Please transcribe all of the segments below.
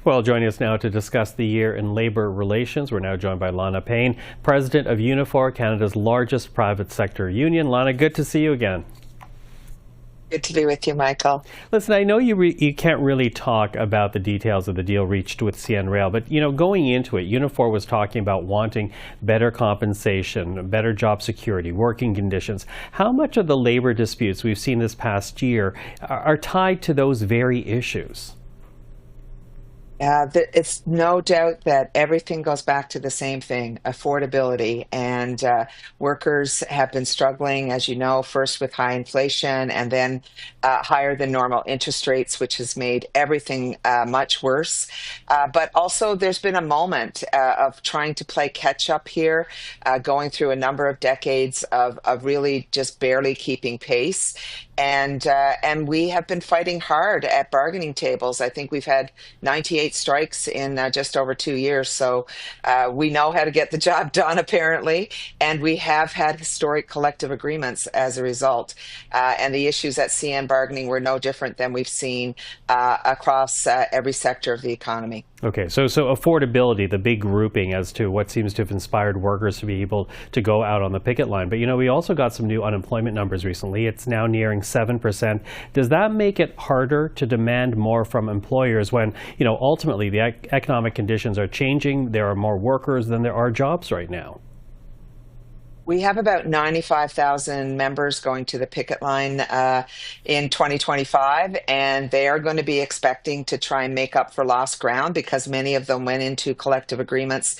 Well, joining us now to discuss the year in labor relations, we're now joined by Lana Payne, president of Unifor, Canada's largest private sector union. Lana, good to see you again. Good to be with you, Michael. Listen, I know you can't really talk about the details of the deal reached with CN Rail, but going into it, Unifor was talking about wanting better compensation, better job security, working conditions. How much of the labor disputes we've seen this past year are tied to those very issues? It's no doubt that everything goes back to the same thing, affordability. And workers have been struggling, as you know, first with high inflation and then higher than normal interest rates, which has made everything much worse. But also there's been a moment of trying to play catch up here, going through a number of decades of really just barely keeping pace. And we have been fighting hard at bargaining tables. I think we've had 98 strikes in just over 2 years. So we know how to get the job done, apparently. And we have had historic collective agreements as a result. And the issues at CN bargaining were no different than we've seen across every sector of the economy. Okay, so affordability, the big grouping as to what seems to have inspired workers to be able to go out on the picket line. But we also got some new unemployment numbers recently. It's now nearing 7%. Does that make it harder to demand more from employers when, ultimately the economic conditions are changing? There are more workers than there are jobs right now. We have about 95,000 members going to the picket line in 2025, and they are going to be expecting to try and make up for lost ground because many of them went into collective agreements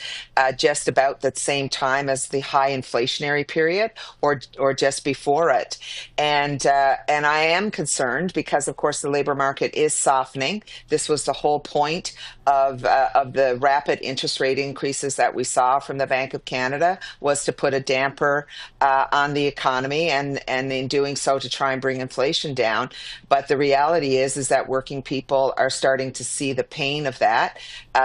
just about the same time as the high inflationary period or just before it. And I am concerned because, of course, the labor market is softening. This was the whole point of the rapid interest rate increases that we saw from the Bank of Canada, was to put a damper on the economy and in doing so to try and bring inflation down. But the reality is that working people are starting to see the pain of that.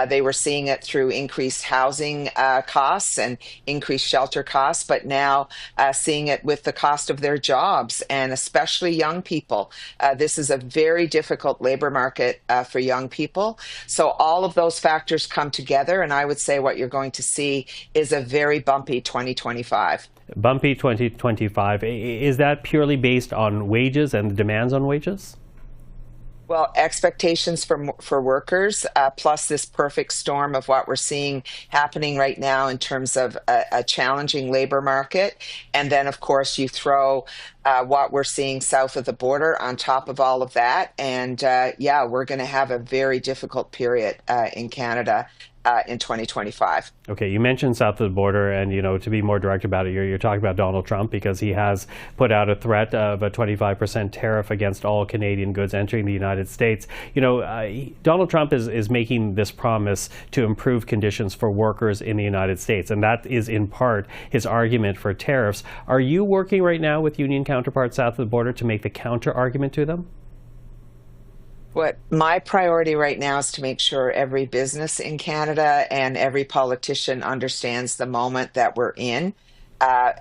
They were seeing it through increased housing costs and increased shelter costs, but now seeing it with the cost of their jobs, and especially young people. This is a very difficult labor market for young people. So all of those factors come together, and I would say what you're going to see is a very bumpy 2025. Bumpy 2025. Is that purely based on wages and the demands on wages? Well, expectations for workers, plus this perfect storm of what we're seeing happening right now in terms of a challenging labor market. And then, of course, you throw what we're seeing south of the border on top of all of that. And we're going to have a very difficult period in Canada in 2025. Okay, you mentioned south of the border, and to be more direct about it, you're talking about Donald Trump, because he has put out a threat of a 25% tariff against all Canadian goods entering the United States. Donald Trump is making this promise to improve conditions for workers in the United States, and that is in part his argument for tariffs. Are you working right now with union counterparts south of the border to make the counter argument to them? What my priority right now is to make sure every business in Canada and every politician understands the moment that we're in,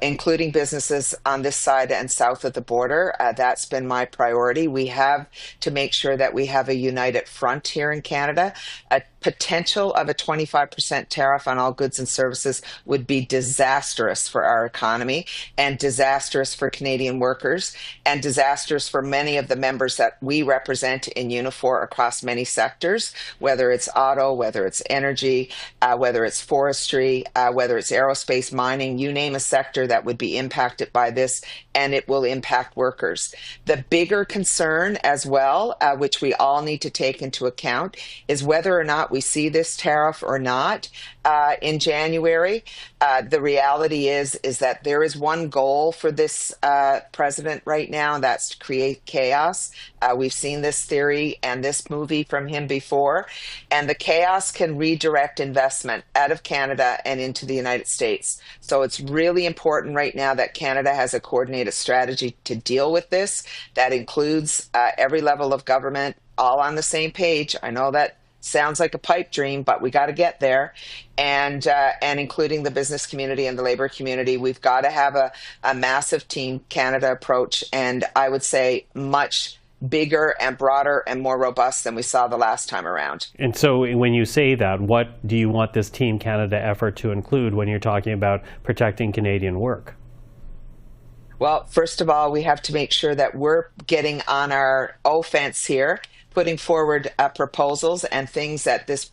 including businesses on this side and south of the border. That's been my priority. We have to make sure that we have a united front here in Canada. A potential of a 25% tariff on all goods and services would be disastrous for our economy and disastrous for Canadian workers and disastrous for many of the members that we represent in Unifor across many sectors, whether it's auto, whether it's energy, whether it's forestry, whether it's aerospace, mining, you name a sector that would be impacted by this, and it will impact workers. The bigger concern as well, which we all need to take into account, is whether or not we see this tariff or not in January. The reality is that there is one goal for this president right now, and that's to create chaos. We've seen this theory and this movie from him before, and the chaos can redirect investment out of Canada and into the United States. So it's really important right now that Canada has a coordinated strategy to deal with this that includes every level of government all on the same page. I know that sounds like a pipe dream, but we got to get there. And including the business community and the labor community, we've got to have a massive Team Canada approach, and I would say much bigger and broader and more robust than we saw the last time around. And so when you say that, what do you want this Team Canada effort to include when you're talking about protecting Canadian work? Well, first of all, we have to make sure that we're getting on our offense here, putting forward proposals and things that this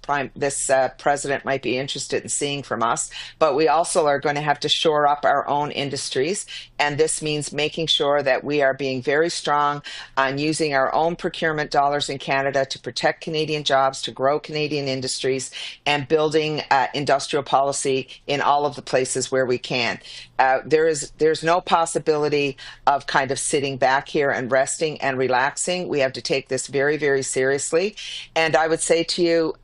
president might be interested in seeing from us. But we also are going to have to shore up our own industries. And this means making sure that we are being very strong on using our own procurement dollars in Canada to protect Canadian jobs, to grow Canadian industries, and building industrial policy in all of the places where we can. There's no possibility of kind of sitting back here and resting and relaxing. We have to take this very, very seriously. And I would say to you,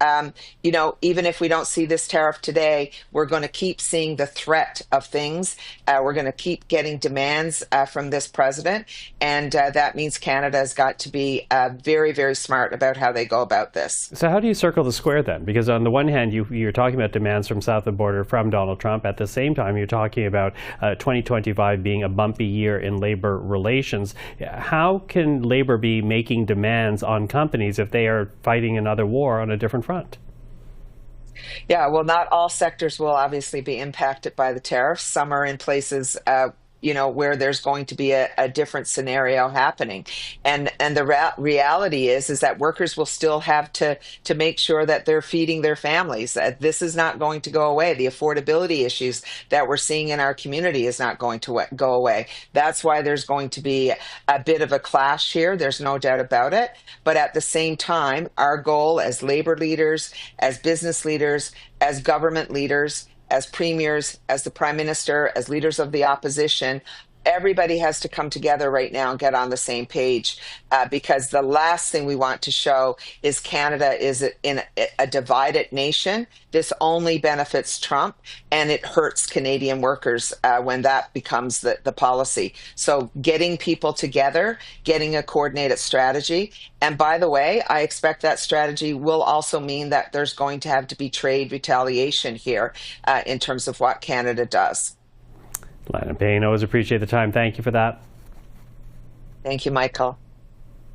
even if we don't see this tariff today, we're going to keep seeing the threat of things. We're going to keep getting demands from this president. And that means Canada has got to be very, very smart about how they go about this. So how do you circle the square then? Because on the one hand, you're talking about demands from south of the border from Donald Trump. At the same time, you're talking about 2025 being a bumpy year in labor relations. How can labor be making demands on companies if they are fighting another war on a different front? Yeah, well, not all sectors will obviously be impacted by the tariffs. Some are in places where there's going to be a different scenario happening. And the reality is that workers will still have to make sure that they're feeding their families. This is not going to go away. The affordability issues that we're seeing in our community is not going to go away. That's why there's going to be a bit of a clash here. There's no doubt about it. But at the same time, our goal as labor leaders, as business leaders, as government leaders, as premiers, as the prime minister, as leaders of the opposition, everybody has to come together right now and get on the same page, because the last thing we want to show is Canada is in a divided nation. This only benefits Trump, and it hurts Canadian workers when that becomes the policy. So getting people together, getting a coordinated strategy. And by the way, I expect that strategy will also mean that there's going to have to be trade retaliation here in terms of what Canada does. Lana, Payne, always appreciate the time. Thank you for that. Thank you, Michael.